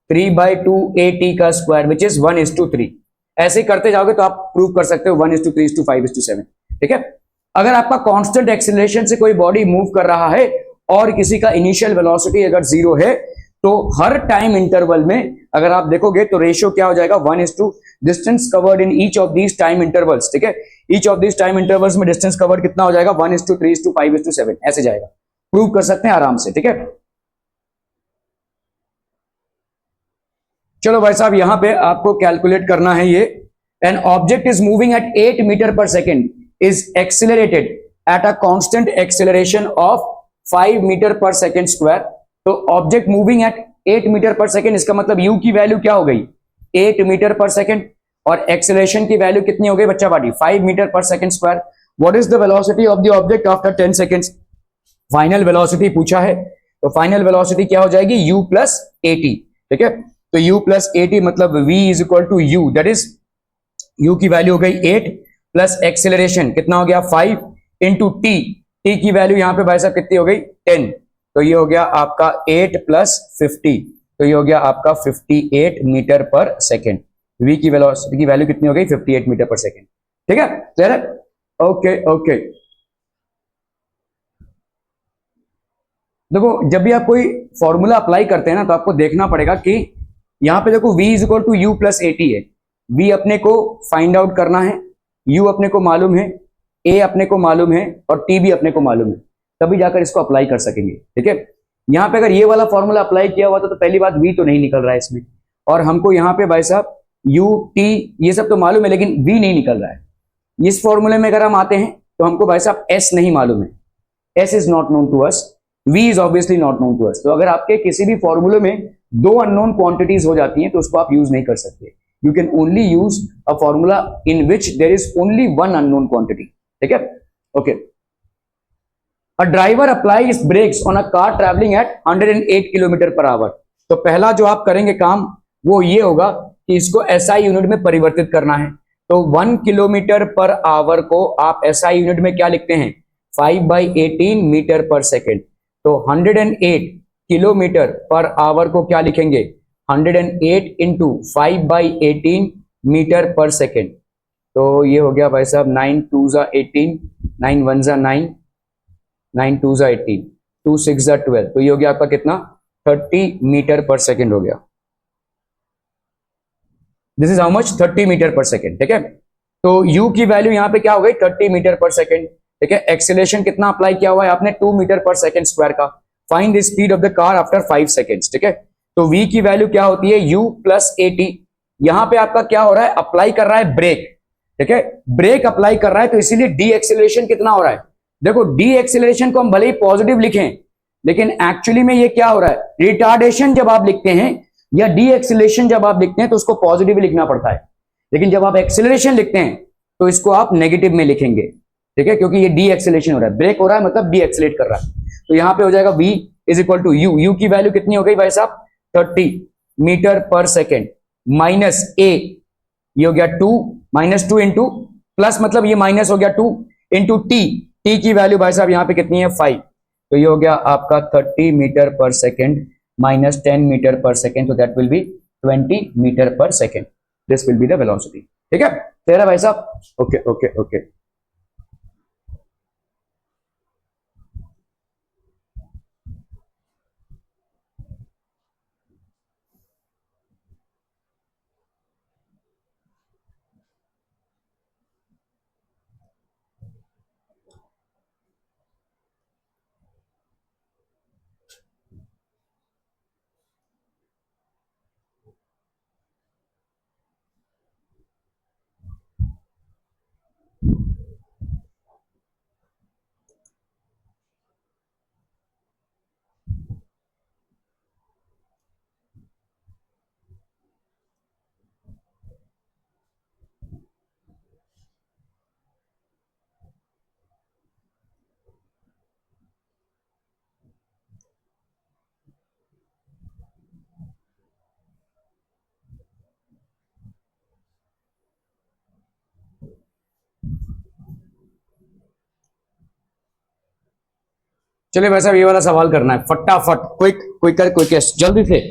3/2 a t का स्क्वायर विच इज 1:3, ऐसे करते जाओगे तो आप प्रूव कर सकते हो 1:3:5:7, ठीक है। अगर आपका कांस्टेंट एक्सेलरेशन से कोई बॉडी मूव कर रहा है और किसी का इनिशियल वेलोसिटी अगर 0 है, तो हर टाइम इंटरवल में अगर आप देखोगे तो रेशियो क्या हो जाएगा, 1:, distance covered in each of these time intervals, ठीक है, each of these time intervals में डिस्टेंस कवर्ड कितना हो जाएगा, 1:3:5:7 ऐसे जाएगा, प्रूव कर सकते हैं आराम से, ठीक है। चलो भाई साहब, यहां पे आपको कैलकुलेट करना है ये, an object is moving at 8 metre per second is accelerated at a constant acceleration of 5 metre per second square, तो object moving at 8 metre per second, इसका मतलब u की वैल्यू क्या हो गई, 8 मीटर पर सेकेंड, और एक्सेलरेशन की value कितनी हो गई बच्चा party, 5 metre per second square. What is the velocity of the object after 10 seconds, final velocity पूछा है, तो फाइनल वेलोसिटी क्या हो जाएगी, u प्लस 80, ठीक है, तो u प्लस 80 मतलब v is equal to u, that is u की वैल्यू हो गई 8 प्लस एक्सेलरेशन कितना हो गया 5 इंटू t, t की वैल्यू यहां पे भाई साहब कितनी हो गई 10, तो ये हो गया आपका 8 प्लस 50, तो ये हो गया आपका 58 मीटर पर सेकेंड, v की वेलोसिटी की वैल्यू कितनी हो गई 58 मीटर पर सेकेंड, ठीक है, क्लियर है, ओके ओके। देखो जब भी आप कोई फॉर्मूला अप्लाई करते हैं ना, तो आपको देखना पड़ेगा कि यहां पे देखो v is equal to u plus 80 है, v अपने को फाइंड आउट करना है, u अपने को मालूम है, a अपने को मालूम है और t भी अपने को मालूम है, तभी जाकर इसको अप्लाई कर सकेंगे, ठीक है। यहां पे अगर ये वाला फॉर्मूला अप्लाई किया हुआ तो पहली बात v तो नहीं निकल रहा है इसमें, और हमको यहाँ पे भाई साहब u t ये सब तो मालूम है लेकिन v नहीं निकल रहा है। इस फॉर्मूले में अगर हम आते हैं तो हमको भाई साहब s नहीं मालूम है, s is not known to us, v is obviously not known to us. तो अगर आपके किसी भी फॉर्मूले में दो अननोन क्वांटिटीज हो जाती हैं तो उसको आप यूज नहीं कर सकते, you can only use a formula in which there is only one unknown quantity, ठीक है, okay. A driver applies brakes on a car travelling at 108 kilometre per hour, तो पहला जो आप करेंगे काम वो ये होगा कि इसको SI यूनिट में परिवर्तित करना है, तो 1 किलोमीटर पर आवर को आप SI यूनिट में क्या लिखते हैं, 5/18 मीटर पर सेकेंड, तो 108 किलोमीटर पर आवर को क्या लिखेंगे, 108 इंटू 5/18 मीटर पर सेकेंड, तो ये हो गया भाई साहब 9 2 जा 18, 9 1 जा 9, 9 2 जा 18, 2 6 जा 12, तो ये हो गया आपका कितना 30 मीटर पर सेकेंड हो गया, this is how much 30 metre per second, ठीक है। तो u की वैल्यू यहां पे क्या हो गई 30 मीटर पर सेकेंड, ठीक है। एक्सेलरेशन कितना अप्लाई किया हुआ है आपने 2 मीटर पर सेकेंड स्क्वायर का, find the speed of the car after 5 seconds, ठीक है। तो v की वैल्यू क्या होती है u प्लस 80, यहां पे आपका क्या हो रहा है, अप्लाई कर रहा है ब्रेक, ठीक है, ब्रेक अप्लाई कर रहा है तो इसीलिए डी एक्सेलरेशन कितना हो रहा है, देखो डी एक्सेलरेशन को हम भले ही पॉजिटिव लिखें लेकिन एक्चुअली में ये क्या हो रहा है, रिटार्डेशन जब आप लिखते हैं या डी एक्सेलरेशन जब आप लिखते हैं तो उसको पॉजिटिव लिखना पड़ता है, लेकिन जब आप एक्सेलरेशन लिखते हैं तो इसको आप नेगेटिव में लिखेंगे, ठीक है, क्योंकि ये डी एक्सेलरेशन हो रहा है, ब्रेक हो रहा है मतलब डी एक्सेलरेट कर रहा है, तो यहां पे हो जाएगा v is equal to u, u की वैल्यू कितनी हो गई भाई साहब 30 मीटर पर सेकेंड माइनस ए, ये हो गया 2, -2 इंटू प्लस, मतलब ये माइनस हो गया 2 इंटू टी, टी की वैल्यू भाई साहब यहाँ पे कितनी है 5, तो ये हो गया आपका 30 metre per second minus 10 metre per second, तो that will B 20 metre per second, this will be the velocity. ठीक है, तेरा भाई साहब, ओके ओके ओके। चलिए भाई साहब, ये वाला सवाल करना है फटाफट, क्विक क्विकर क्विकेस्ट, जल्दी से।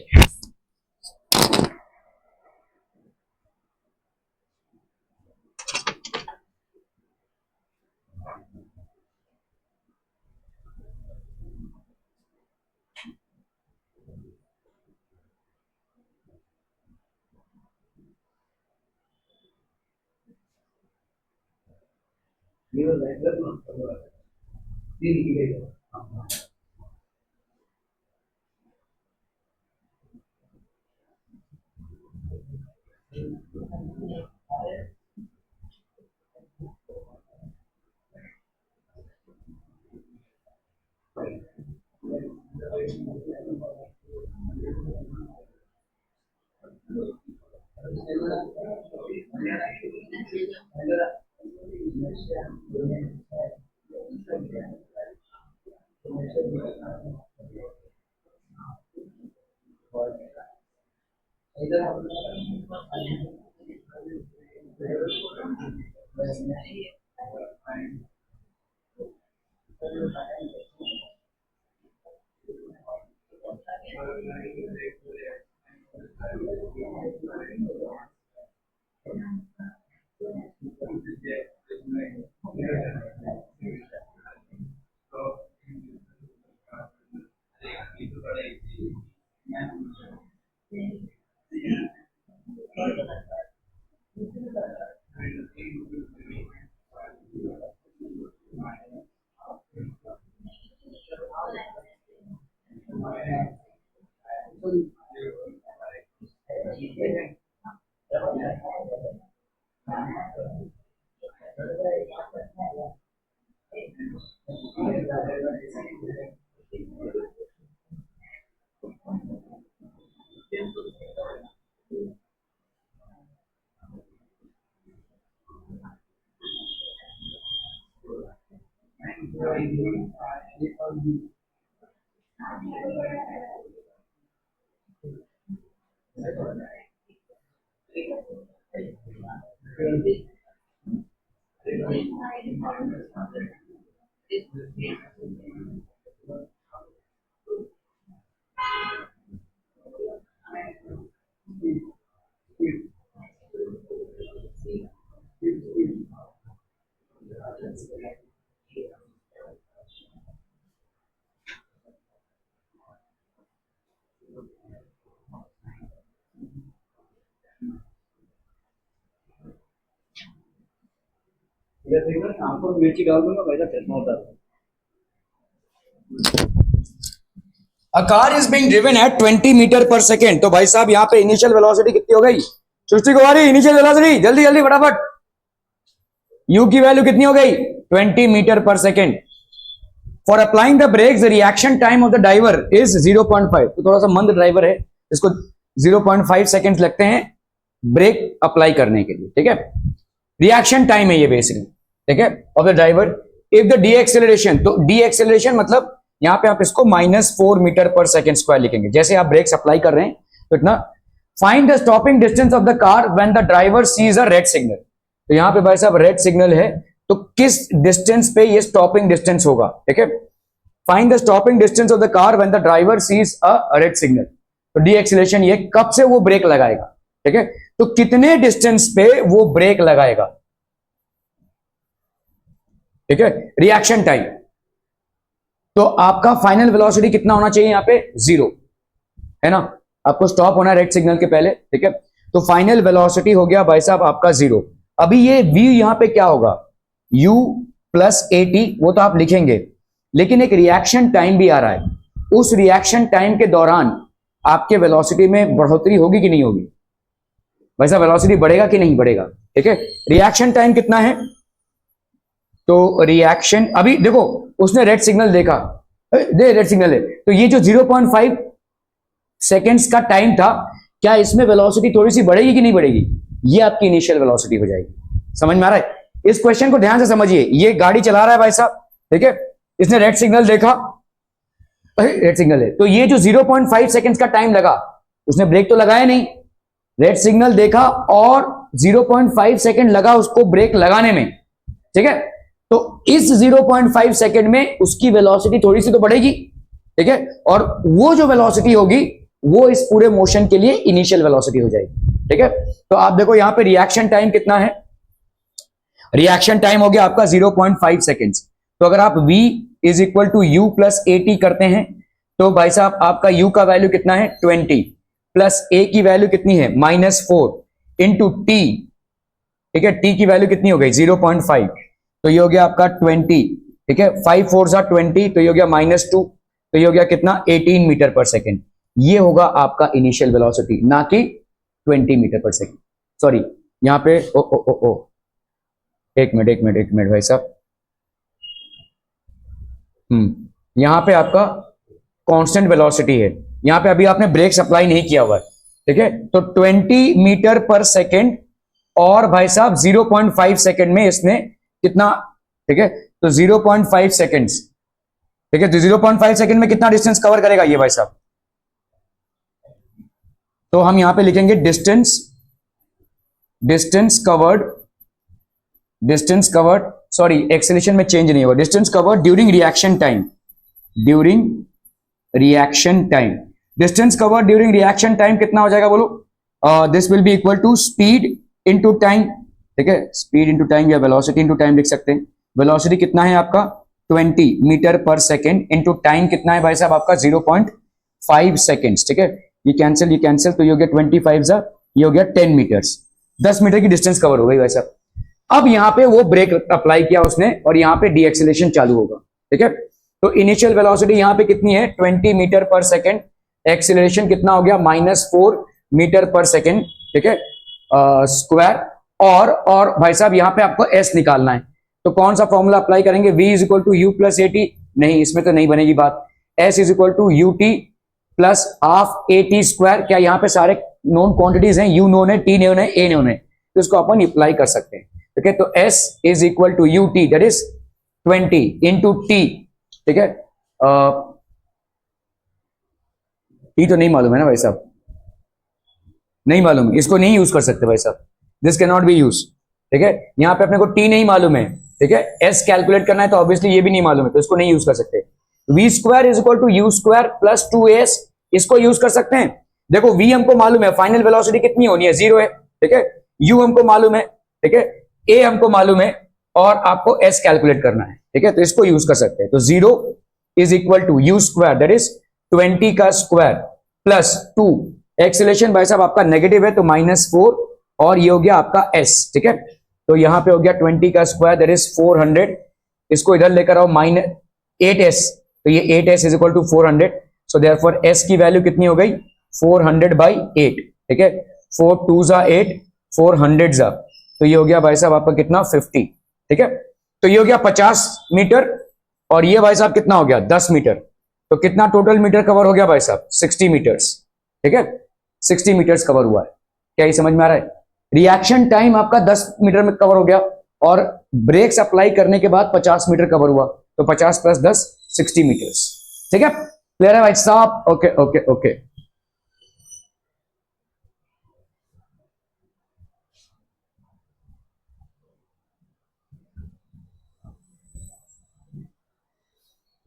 शाम को मिर्ची डाल दूंगा भाई, चश्मा उतार। A car is being driven at 20 metre per second, तो भाई साहब यहाँ पे इनिशियल वेलोसिटी कितनी हो गई सृष्टि कुमारी, इनिशियल वेलोसिटी जल्दी जल्दी फटाफट, u की वैल्यू कितनी हो गई 20 metre per second. For applying the brakes the reaction time of the driver is 0.5, तो थोड़ा सा मंद ड्राइवर है, इसको 0.5 सेकेंड लगते हैं ब्रेक अप्लाई करने के लिए। ठीक है, रिएक्शन टाइम है ये बेसिकली, ठीक है, of the driver. If the D acceleration, तो डी एक्सेलरेशन मतलब यहाँ पे आप इसको -4 मीटर पर सेकेंड स्क्वायर लिखेंगे। जैसे आप ब्रेक्स अप्लाई कर रहे हैं तो इतना, find the stopping distance of the car when the driver sees a red signal. तो यहाँ पे भाई साहब रेड सिग्नल है, तो किस डिस्टेंस पे ये स्टॉपिंग डिस्टेंस होगा, ठीक है। Find the stopping distance of the car when the driver sees a red signal. तो डी एक्सीलरेशन, ये कब से वो ब्रेक लगाएगा, ठीक है। तो कितने डिस्टेंस पे वो ब्रेक लगाएगा, ठीक है। रिएक्शन टाइम, तो आपका फाइनल वेलोसिटी कितना होना चाहिए, यहाँ पे 0 है ना, आपको स्टॉप होना है रेड सिग्नल के पहले, ठीक है। तो फाइनल वेलोसिटी हो गया भाई साहब आपका 0। अभी ये v यहां पे क्या होगा, u प्लस at, वो तो आप लिखेंगे, लेकिन एक रिएक्शन टाइम भी आ रहा है। उस रिएक्शन टाइम के दौरान आपके वेलोसिटी में बढ़ोतरी होगी कि नहीं होगी भाई साहब, वेलोसिटी बढ़ेगा कि नहीं बढ़ेगा, ठीक है। रिएक्शन टाइम कितना है, तो रिएक्शन, अभी देखो उसने रेड सिग्नल देखा, रेड सिग्नल है, तो ये जो 0.5 सेकेंड्स का टाइम था, क्या इसमें वेलोसिटी थोड़ी सी बढ़ेगी कि नहीं बढ़ेगी, ये आपकी इनिशियल वेलोसिटी हो जाएगी। समझ में आ रहा है, इस क्वेश्चन को ध्यान से समझिए। ये गाड़ी चला रहा है भाई साहब, ठीक है, इसने रेड सिग्नल देखा, रेड सिग्नल है, तो ये जो 0.5 सेकेंड्स का टाइम लगा, उसने ब्रेक तो लगाया नहीं, रेड सिग्नल देखा और 0.5 सेकेंड लगा उसको ब्रेक लगाने में, ठीक है। तो इस 0.5 सेकेंड में उसकी वेलोसिटी थोड़ी सी तो बढ़ेगी, ठीक है, और वो जो वेलोसिटी होगी वो इस पूरे मोशन के लिए इनिशियल वेलोसिटी हो जाएगी, ठीक है। तो आप देखो यहां पे रिएक्शन टाइम कितना है, रिएक्शन टाइम हो गया आपका 0.5 सेकेंड्स। तो अगर आप v is equal to U plus at करते हैं, तो भाई साहब आपका u का वैल्यू कितना है 20, प्लस a की वैल्यू कितनी है -4 इंटू t, ठीक है, t की वैल्यू कितनी हो गई 0.5, तो ये हो गया आपका 20, ठीक है, 5 4 जा 20, तो ये हो गया -2, तो ये हो गया कितना 18 मीटर पर सेकेंड। ये होगा आपका इनिशियल वेलोसिटी, ना कि 20 मीटर पर सेकेंड। सॉरी, यहां पे एक मिनट भाई साहब, यहां पे आपका कांस्टेंट वेलोसिटी है, यहां पे अभी आपने ब्रेक्स अप्लाई नहीं किया हुआ है, ठीक है। तो 20 मीटर पर सेकेंड और भाई साहब 0.5 सेकेंड में इसने कितना, ठीक है, तो 0.5 सेकेंड्स, ठीक है, तो 0.5 सेकेंड में कितना डिस्टेंस कवर करेगा ये भाई साहब, तो हम यहां पे लिखेंगे डिस्टेंस कवर्ड, सॉरी एक्सेलरेशन में चेंज नहीं होगा, distance covered during reaction time, distance covered during reaction time कितना हो जाएगा बोलो, this will be equal to speed into time, ठीक है, स्पीड इनटू टाइम या वेलोसिटी इनटू टाइम लिख सकते हैं। वेलोसिटी कितना है आपका 20 metre per second into time कितना है भाई साहब आपका 0.5 सेकेंड्स, ठीक है, ये कैंसिल, तो ये हो गया 25 ये हो गया 10 मीटर्स, 10 मीटर की डिस्टेंस कवर हो गई भाई साहब। अब यहां पे वो ब्रेक अप्लाई किया उसने और यहां पे डी एक्सीलरेशन चालू होगा, ठीक है। तो इनिशियल वेलोसिटी यहां पे कितनी है 20 मीटर पर सेकेंड, एक्सीलरेशन कितना हो गया -4 मीटर पर सेकेंड, ठीक है, स्क्वायर, और भाई साहब यहां पे आपको s निकालना है, तो कौन सा फॉर्मूला अप्लाई करेंगे, v is equal to U plus at, नहीं इसमें तो नहीं बनेगी बात, s is equal to ut plus half at square, क्या यहाँ पे सारे नोन क्वांटिटीज हैं, u नोन है, t नोन है, a नोन है, तो इसको अपन अप्लाई कर सकते हैं, ठीक है। तो s is equal to ut that is 20 into t, ठीक है, t तो नहीं मालूम है ना भाई साहब, नहीं मालूम है, इसको नहीं यूज कर सकते भाई साहब, this can not be use, ठीक है, यहाँ पे अपने को t नहीं मालूम है, ठीक है, s कैलकुलेट करना है तो ऑब्वियसली ये भी नहीं मालूम है, तो इसको नहीं यूज कर सकते। v square is equal to U square plus 2as, इसको यूज कर सकते हैं। देखो v हमको मालूम है, फाइनल वेलोसिटी कितनी होनी है 0 है, ठीक है, u हमको मालूम है, ठीक है, a हमको मालूम है, और आपको s कैलकुलेट करना है, ठीक है, तो इसको यूज कर सकते हैं। तो 0 is equal to U square that is 20 का स्क्वायर प्लस 2, एक्सीलरेशन भाई साहब आपका नेगेटिव है तो -4, और ये हो गया आपका s, ठीक है, तो यहां पे हो गया 20 का स्क्वायर दैट इज 400, इसको इधर लेकर आओ -8s, तो ये 8s is equal to 400, so therefore s की वैल्यू कितनी हो गई 400/8, ठीक है, 4 2 जा 8, 400 जा, तो ये हो गया भाई साहब आपका कितना 50, ठीक है, तो ये हो गया 50 मीटर, और ये भाई साहब कितना हो गया 10 मीटर, तो कितना टोटल मीटर कवर हो गया भाई साहब 60 मीटर्स, ठीक है, 60 मीटर्स कवर हुआ है, क्या ये समझ में आ रहा है। रिएक्शन टाइम आपका 10 मीटर में कवर हो गया, और ब्रेक्स अप्लाई करने के बाद 50 मीटर कवर हुआ, तो 50 + 10 60 मीटर्स। ठीक है, क्लियर है भाई साहब? Okay okay okay.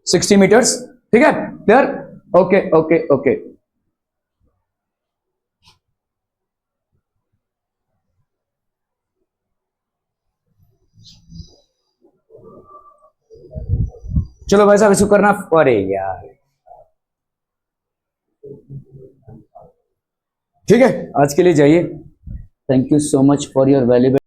Sixty metres, ठीक है, क्लियर? Okay okay okay. चलो भाई साहब, इसको करना पड़ेगा, ठीक है? आज के लिए जाइए। Thank you so much for your valuable